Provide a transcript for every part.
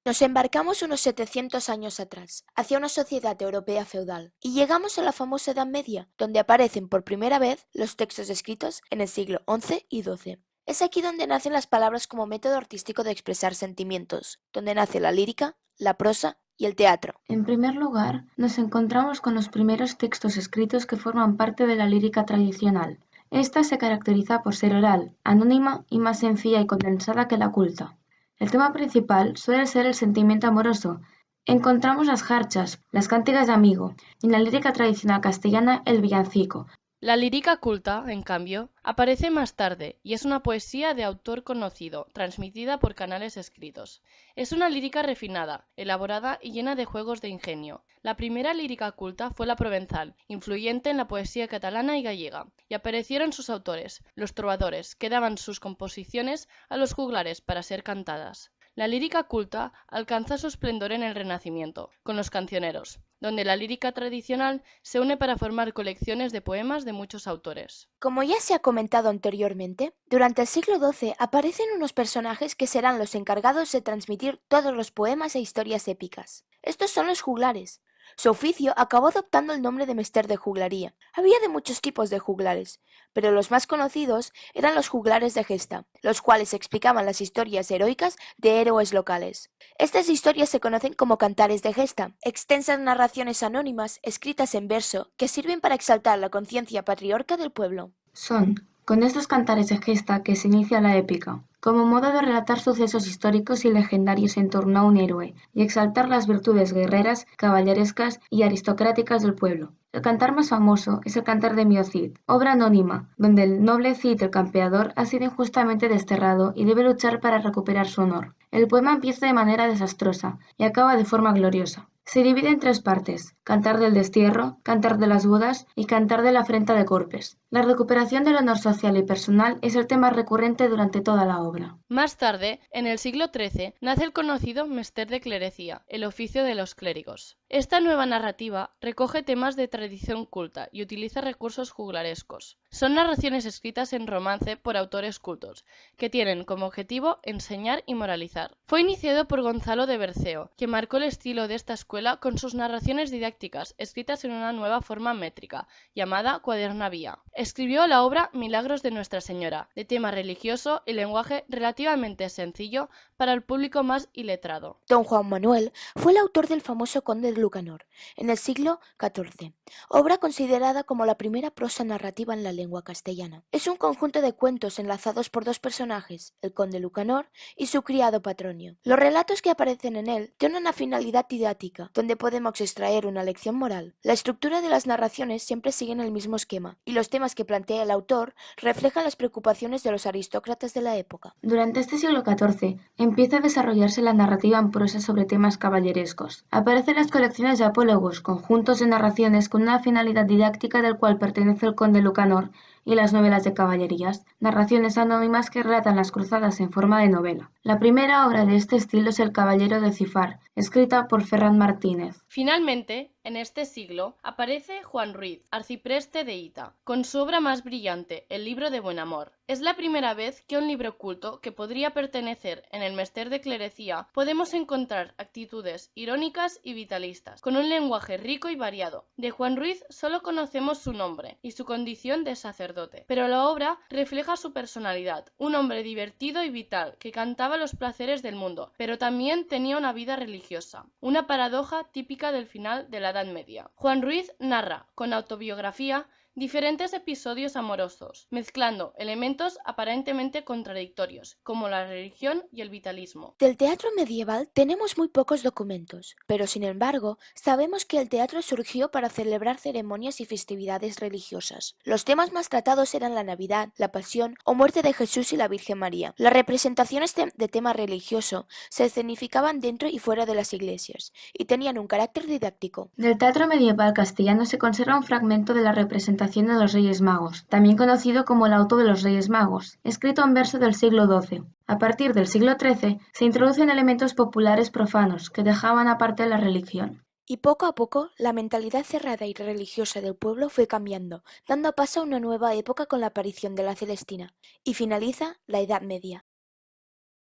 Nos embarcamos unos 700 años atrás, hacia una sociedad europea feudal, y llegamos a la famosa Edad Media, donde aparecen por primera vez los textos escritos en el siglo XI y XII. Es aquí donde nacen las palabras como método artístico de expresar sentimientos, donde nace la lírica, la prosa y el teatro. En primer lugar, nos encontramos con los primeros textos escritos que forman parte de la lírica tradicional. Esta se caracteriza por ser oral, anónima y más sencilla y condensada que la culta. El tema principal suele ser el sentimiento amoroso. Encontramos las jarchas, las cánticas de amigo, y en la lírica tradicional castellana el villancico. La lírica culta, en cambio, aparece más tarde y es una poesía de autor conocido, transmitida por canales escritos. Es una lírica refinada, elaborada y llena de juegos de ingenio. La primera lírica culta fue la provenzal, influyente en la poesía catalana y gallega, y aparecieron sus autores, los trovadores, que daban sus composiciones a los juglares para ser cantadas. La lírica culta alcanza su esplendor en el Renacimiento, con los cancioneros, donde la lírica tradicional se une para formar colecciones de poemas de muchos autores. Como ya se ha comentado anteriormente, durante el siglo XII aparecen unos personajes que serán los encargados de transmitir todos los poemas e historias épicas. Estos son los juglares. Su oficio acabó adoptando el nombre de mester de juglaría. Había de muchos tipos de juglares, pero los más conocidos eran los juglares de gesta, los cuales explicaban las historias heroicas de héroes locales. Estas historias se conocen como cantares de gesta, extensas narraciones anónimas escritas en verso que sirven para exaltar la conciencia patriarca del pueblo. Son, con estos cantares de gesta que se inicia la épica, como modo de relatar sucesos históricos y legendarios en torno a un héroe y exaltar las virtudes guerreras, caballerescas y aristocráticas del pueblo. El cantar más famoso es el Cantar de Mio Cid, obra anónima, donde el noble Cid el campeador ha sido injustamente desterrado y debe luchar para recuperar su honor. El poema empieza de manera desastrosa y acaba de forma gloriosa. Se divide en tres partes: Cantar del destierro, Cantar de las bodas y Cantar de la afrenta de Corpes. La recuperación del honor social y personal es el tema recurrente durante toda la obra. Más tarde, en el siglo XIII, nace el conocido mester de clerecía, el oficio de los clérigos. Esta nueva narrativa recoge temas de tradición culta y utiliza recursos juglarescos. Son narraciones escritas en romance por autores cultos, que tienen como objetivo enseñar y moralizar. Fue iniciado por Gonzalo de Berceo, que marcó el estilo de esta escuela con sus narraciones didácticas, escritas en una nueva forma métrica, llamada cuaderna vía. Escribió la obra Milagros de Nuestra Señora, de tema religioso y lenguaje relativamente sencillo para el público más iletrado. Don Juan Manuel fue el autor del famoso Conde de Lucanor, en el siglo XIV, obra considerada como la primera prosa narrativa en la lengua castellana. Es un conjunto de cuentos enlazados por dos personajes, el Conde Lucanor y su criado Patronio. Los relatos que aparecen en él tienen una finalidad didáctica, donde podemos extraer una lección moral. La estructura de las narraciones siempre siguen el mismo esquema, y los temas que plantea el autor reflejan las preocupaciones de los aristócratas de la época. Durante este siglo XIV empieza a desarrollarse la narrativa en prosa sobre temas caballerescos. Aparecen las colecciones de apólogos, conjuntos de narraciones con una finalidad didáctica del cual pertenece el Conde Lucanor, y las novelas de caballerías, narraciones anónimas que relatan las cruzadas en forma de novela. La primera obra de este estilo es El Caballero de Cifar, escrita por Ferran Martínez. Finalmente, en este siglo, aparece Juan Ruiz, arcipreste de Hita, con su obra más brillante, El libro de buen amor. Es la primera vez que un libro culto que podría pertenecer en el mester de clerecía podemos encontrar actitudes irónicas y vitalistas, con un lenguaje rico y variado. De Juan Ruiz solo conocemos su nombre y su condición de sacerdote, pero la obra refleja su personalidad, un hombre divertido y vital que cantaba los placeres del mundo, pero también tenía una vida religiosa, una paradoja típica del final de la Edad Media. Juan Ruiz narra, con autobiografía, diferentes episodios amorosos, mezclando elementos aparentemente contradictorios, como la religión y el vitalismo. Del teatro medieval tenemos muy pocos documentos, pero sin embargo sabemos que el teatro surgió para celebrar ceremonias y festividades religiosas. Los temas más tratados eran la Navidad, la Pasión o muerte de Jesús y la Virgen María. Las representaciones de tema religioso se escenificaban dentro y fuera de las iglesias y tenían un carácter didáctico. Del teatro medieval castellano se conserva un fragmento de la representación de los Reyes Magos, también conocido como el Auto de los Reyes Magos, escrito en verso del siglo XII. A partir del siglo XIII se introducen elementos populares profanos que dejaban aparte la religión. Y poco a poco la mentalidad cerrada y religiosa del pueblo fue cambiando, dando paso a una nueva época con la aparición de la Celestina, y finaliza la Edad Media.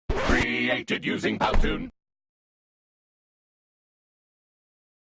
Created using Powtoon.